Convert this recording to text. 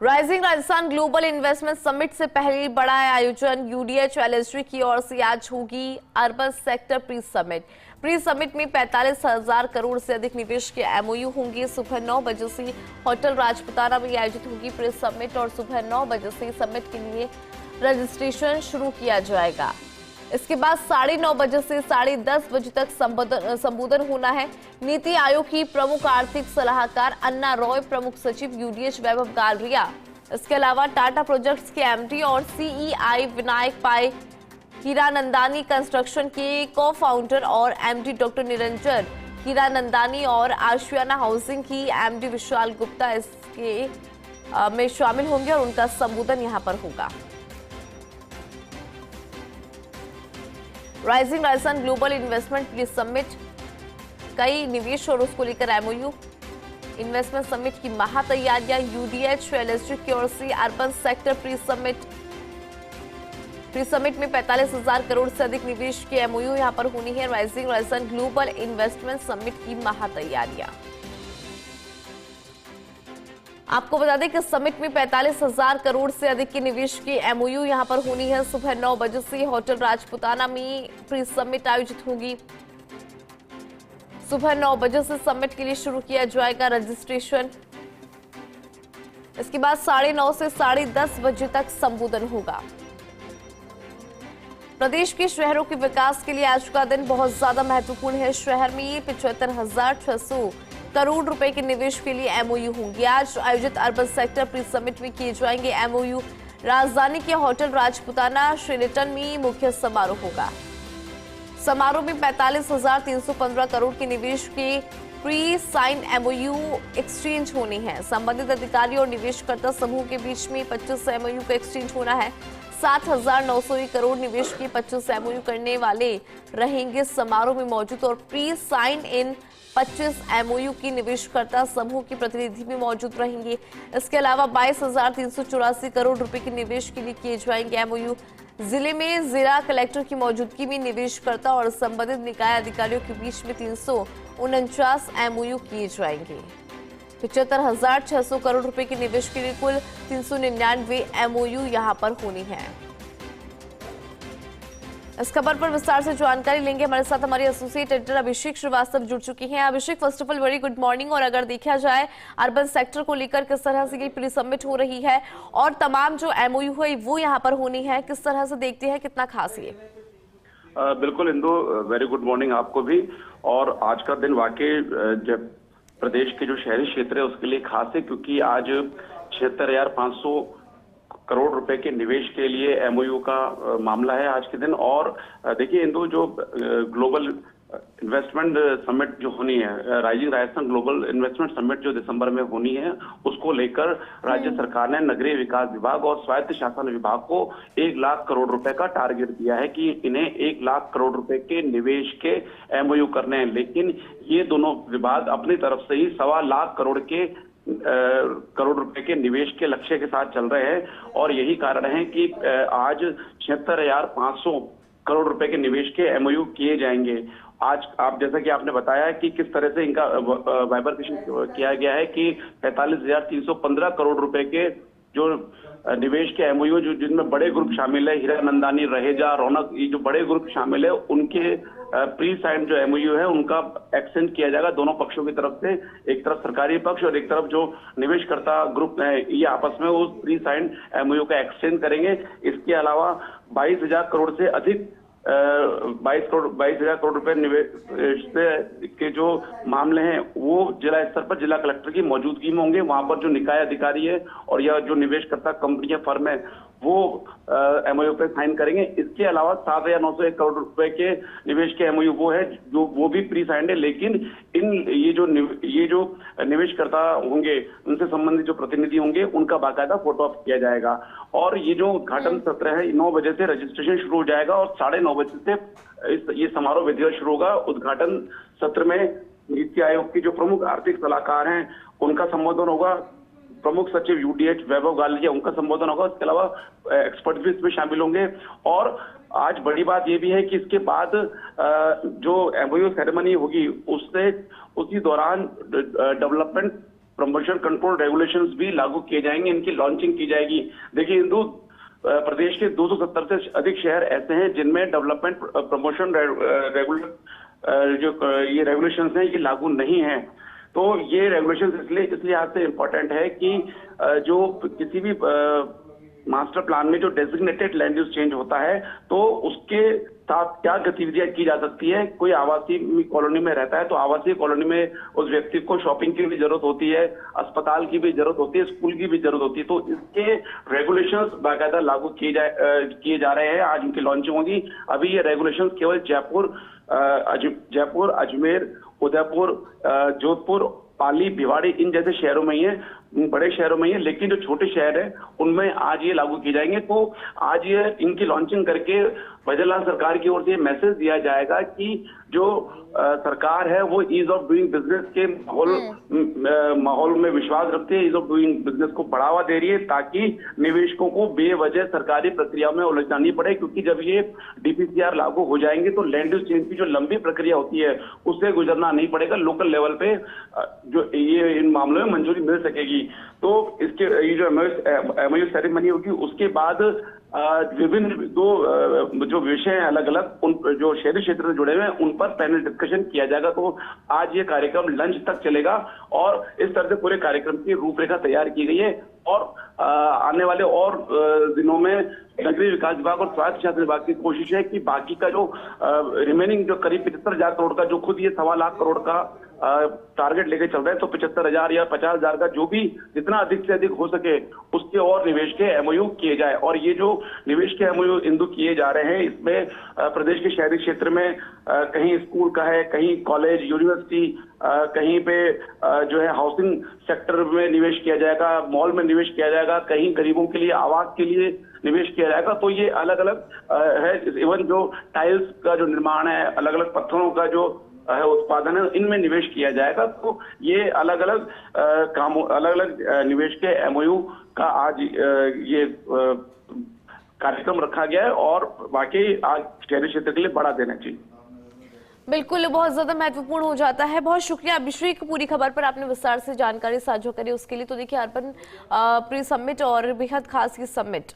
Rising Rajasthan global investment summit से पहले बड़ा आयोजन यूडीएच एलएसजी की ओर से आज होगी अर्बन सेक्टर प्री समिट में 45,000 करोड़ से अधिक निवेश के एमओयू होंगे। सुबह 9 बजे से होटल राजपुताना में आयोजित होगी प्री समिट और सुबह 9 बजे से समिट के लिए रजिस्ट्रेशन शुरू किया जाएगा। इसके बाद 9:30 बजे से 10:30 बजे तक संबोधन होना है। नीति आयोग की प्रमुख आर्थिक सलाहकार अन्ना रॉय, प्रमुख सचिव यूडीएच वैभव गालरिया, इसके अलावा टाटा प्रोजेक्ट्स के एमडी और सीईआई विनायक पाई, हीरानंदानी कंस्ट्रक्शन के को-फाउंडर और एमडी डॉक्टर निरंजन हीरानंदानी और आशियाना हाउसिंग की एमडी विशाल गुप्ता इसके में शामिल होंगे और उनका संबोधन यहां पर होगा। Rising Rajasthan global investment pre summit, कई निवेश और उसको लेकर एमओयू। इन्वेस्टमेंट समिट की महा तैयारियां, यूडीएच एलएसजी की ओर से अर्बन सेक्टर प्री समिट में 45,000 करोड़ से अधिक निवेश की एमओयू यहां पर होनी है। Rising Rajasthan global investment summit की महा तैयारियां। आपको बता दें कि समिट में 45,000 करोड़ से अधिक के निवेश की एमओयू यहां पर होनी है। सुबह 9 बजे से होटल राजपुताना में प्री समिट आयोजित होगी। सुबह 9 बजे से समिट के लिए शुरू किया जाएगा रजिस्ट्रेशन। इसके बाद 9:30 से 10:30 बजे तक संबोधन होगा। प्रदेश के शहरों के विकास के लिए आज का दिन बहुत ज्यादा महत्वपूर्ण है। शहर में 75,600 करोड़ रुपए के निवेश के लिए एमओयू होंगे। आज आयोजित अर्बन सेक्टर प्री समिट में किए जाएंगे एमओयू। राजधानी के होटल राजपुताना शेरेटन में मुख्य समारोह होगा। समारोह में 45,315 करोड़ के निवेश के प्री साइन एमओयू एक्सचेंज होने हैं। संबंधित अधिकारी और निवेशकर्ता समूह के बीच में 25 एमओयू का एक्सचेंज होना है। 7,900 करोड़ निवेश के 25 एमओयू करने वाले रहेंगे समारोह में मौजूद और प्री साइन इन 25 एमओयू की निवेशकर्ता समूह के प्रतिनिधि भी मौजूद रहेंगे। इसके अलावा 22,384 करोड़ रुपए के निवेश के लिए किए जाएंगे एमओयू। जिले में जिला कलेक्टर की मौजूदगी में निवेशकर्ता और संबंधित निकाय अधिकारियों के बीच में 349 एमओयू किए जाएंगे। 75,600 करोड़ रुपए के निवेश के लिए कुल 399 एमओयू यहां पर होनी है। इस खबर पर विस्तार से जानकारी लेंगे। हमारे साथ हमारे एसोसिएट एडिटर अभिषेक श्रीवास्तव जुड़ चुके हैं। Abhishek, first of all very good morning. और अगर देखा जाए अर्बन सेक्टर को लेकर किस तरह से ये प्री समिट हो रही है और तमाम जो एमओयू है वो यहाँ पर होनी है, किस तरह से देखते हैं, कितना खास ये? बिल्कुल इंदु, वेरी गुड मॉर्निंग आपको भी। और आज का दिन वाकई जब प्रदेश के जो शहरी क्षेत्र है उसके लिए खास है, क्योंकि आज 76,500 करोड़ रुपए के निवेश के लिए एमओयू का मामला है आज के दिन। और देखिए इंदु, जो ग्लोबल इन्वेस्टमेंट समिट जो होनी है, rising Rajasthan global investment summit जो दिसंबर में होनी है, उसको लेकर राज्य सरकार ने नगरीय विकास विभाग और स्वायत्त शासन विभाग को 1 लाख करोड़ रुपए का टारगेट दिया है कि इन्हें 1 लाख करोड़ रुपए के निवेश के एमओयू करने हैं। लेकिन ये दोनों विभाग अपनी तरफ से ही 1.25 लाख करोड़ रुपए के निवेश के लक्ष्य के साथ चल रहे हैं। और यही कारण है कि आज 76,500 करोड़ रुपए के निवेश के एमओयू किए जाएंगे। आज आप जैसा कि आपने बताया कि किस तरह से इनका वाइब्रेशन किया गया है कि 45,315 करोड़ रुपए के जो निवेश के एमओयू जो जिनमें बड़े ग्रुप शामिल है, हीरानंदानी, रहेजा, रौनक, ये जो बड़े ग्रुप शामिल है, उनके प्री साइन जो एमओयू है उनका एक्सटेंड किया जाएगा दोनों पक्षों की तरफ से। एक तरफ सरकारी पक्ष और एक तरफ जो निवेशकर्ता ग्रुप है, ये आपस में उस प्री साइन एमओयू का एक्सटेंड करेंगे। इसके अलावा 22,000 करोड़ से अधिक 22,000 करोड़ रुपए निवेश के जो मामले हैं वो जिला स्तर पर जिला कलेक्टर की मौजूदगी में होंगे। वहां पर जो निकाय अधिकारी है और यह जो निवेशकर्ता कंपनियां, फर्म है, वो एमओयू पे साइन करेंगे। इसके अलावा 7,901 करोड़ रुपए के निवेश के एमओयू वो है जो वो भी प्री साइंड है। लेकिन ये जो निवेशकर्ता होंगे, उनसे संबंधित जो प्रतिनिधि होंगे, उनका बाकायदा फोटो ऑप किया जाएगा। और ये जो उद्घाटन सत्र है, 9 बजे से रजिस्ट्रेशन शुरू हो जाएगा और 9:30 बजे से ये समारोह विधिवत शुरू होगा। उद्घाटन सत्र में नीति आयोग की जो प्रमुख आर्थिक सलाहकार हैं उनका संबोधन होगा। प्रमुख सचिव यूडीएच वैभव गालरिया, उनका संबोधन होगा। इसके अलावा एक्सपर्ट भी इसमें शामिल होंगे। और आज बड़ी बात यह भी है कि इसके बाद जो एमओयू सेरेमनी होगी उसी दौरान डेवलपमेंट प्रमोशन कंट्रोल रेगुलेशंस भी लागू किए जाएंगे, इनकी लॉन्चिंग की जाएगी। देखिए इंदु, प्रदेश के 270 से अधिक शहर ऐसे हैं जिनमें डेवलपमेंट प्रमोशन जो ये रेगुलेशंस हैं ये लागू नहीं है। तो ये रेगुलेशंस इसलिए आज से इम्पोर्टेंट है कि जो किसी भी मास्टर प्लान में जो डेजिग्नेटेड लैंड यूज चेंज होता है तो उसके साथ क्या गतिविधियां की जा सकती है। कोई आवासीय कॉलोनी में रहता है तो आवासीय कॉलोनी में उस व्यक्ति को शॉपिंग की भी जरूरत होती है, अस्पताल की भी जरूरत होती है, स्कूल की भी जरूरत होती है। तो इसके रेगुलेशंस बाकायदा लागू किए जा रहे हैं। आज इनकी लॉन्चिंग होगी। अभी ये रेगुलेशंस केवल जयपुर, अजमेर, उदयपुर, जोधपुर, पाली, भिवाड़ी इन जैसे शहरों में ही है, बड़े शहरों में ही है, लेकिन जो छोटे शहर है उनमें आज ये लागू किए जाएंगे। तो आज ये इनकी लॉन्चिंग करके फैजल सरकार की ओर से मैसेज दिया जाएगा कि जो सरकार है वो ईज ऑफ डूइंग बिजनेस के माहौल में विश्वास रखती है, ईज ऑफ डूइंग बिजनेस को बढ़ावा दे रही है ताकि निवेशकों को बेवजह सरकारी प्रक्रिया में उलझना नहीं पड़े। क्योंकि जब ये डीपीसीआर लागू हो जाएंगे तो लैंड यूज चेंज की जो लंबी प्रक्रिया होती है उससे गुजरना नहीं पड़ेगा। लोकल लेवल पे जो ये इन मामलों में मंजूरी मिल सकेगी। तो इसके ये जो एमओयू सेरेमनी होगी उसके बाद विभिन्न जो विषय हैं अलग अलग उन जो शहरी क्षेत्र से जुड़े हुए हैं उन पर पैनल डिस्कशन किया जाएगा। तो आज ये कार्यक्रम लंच तक चलेगा और इस तरह से पूरे कार्यक्रम की रूपरेखा तैयार की गई है। और आने वाले और दिनों में नगरीय विकास विभाग और स्वायत्त शासन विभाग की कोशिश है कि बाकी का जो रिमेनिंग जो करीब 75,000 करोड़ का जो खुद ये 1.25 लाख करोड़ का टारगेट लेके चल रहे हैं तो 75,000 या 50,000 का जो भी जितना अधिक से अधिक हो सके उसके और निवेश के एमओयू किए जाए। और ये जो निवेश के एमओयू इंदु किए जा रहे हैं इसमें प्रदेश के शहरी क्षेत्र में कहीं स्कूल का है, कहीं कॉलेज, यूनिवर्सिटी, कहीं पे जो है हाउसिंग सेक्टर में निवेश किया जाएगा, मॉल में निवेश किया जाएगा, कहीं गरीबों के लिए आवास के लिए निवेश किया जाएगा। तो ये अलग अलग है। इवन जो टाइल्स का जो निर्माण है, अलग अलग पत्थरों का जो है उत्पादन है, इनमें निवेश किया जाएगा। तो ये अलग अलग कामों अलग अलग निवेश के एमओयू का आज ये कार्यक्रम रखा गया है और वाकई आज शहरी क्षेत्र के लिए बड़ा दिन है। जी बिल्कुल, बहुत ज्यादा महत्वपूर्ण हो जाता है। बहुत शुक्रिया अभिषेक, पूरी खबर पर आपने विस्तार से जानकारी साझा करी उसके लिए। तो देखिए अर्बन प्री समिट और बेहद खास ये समिट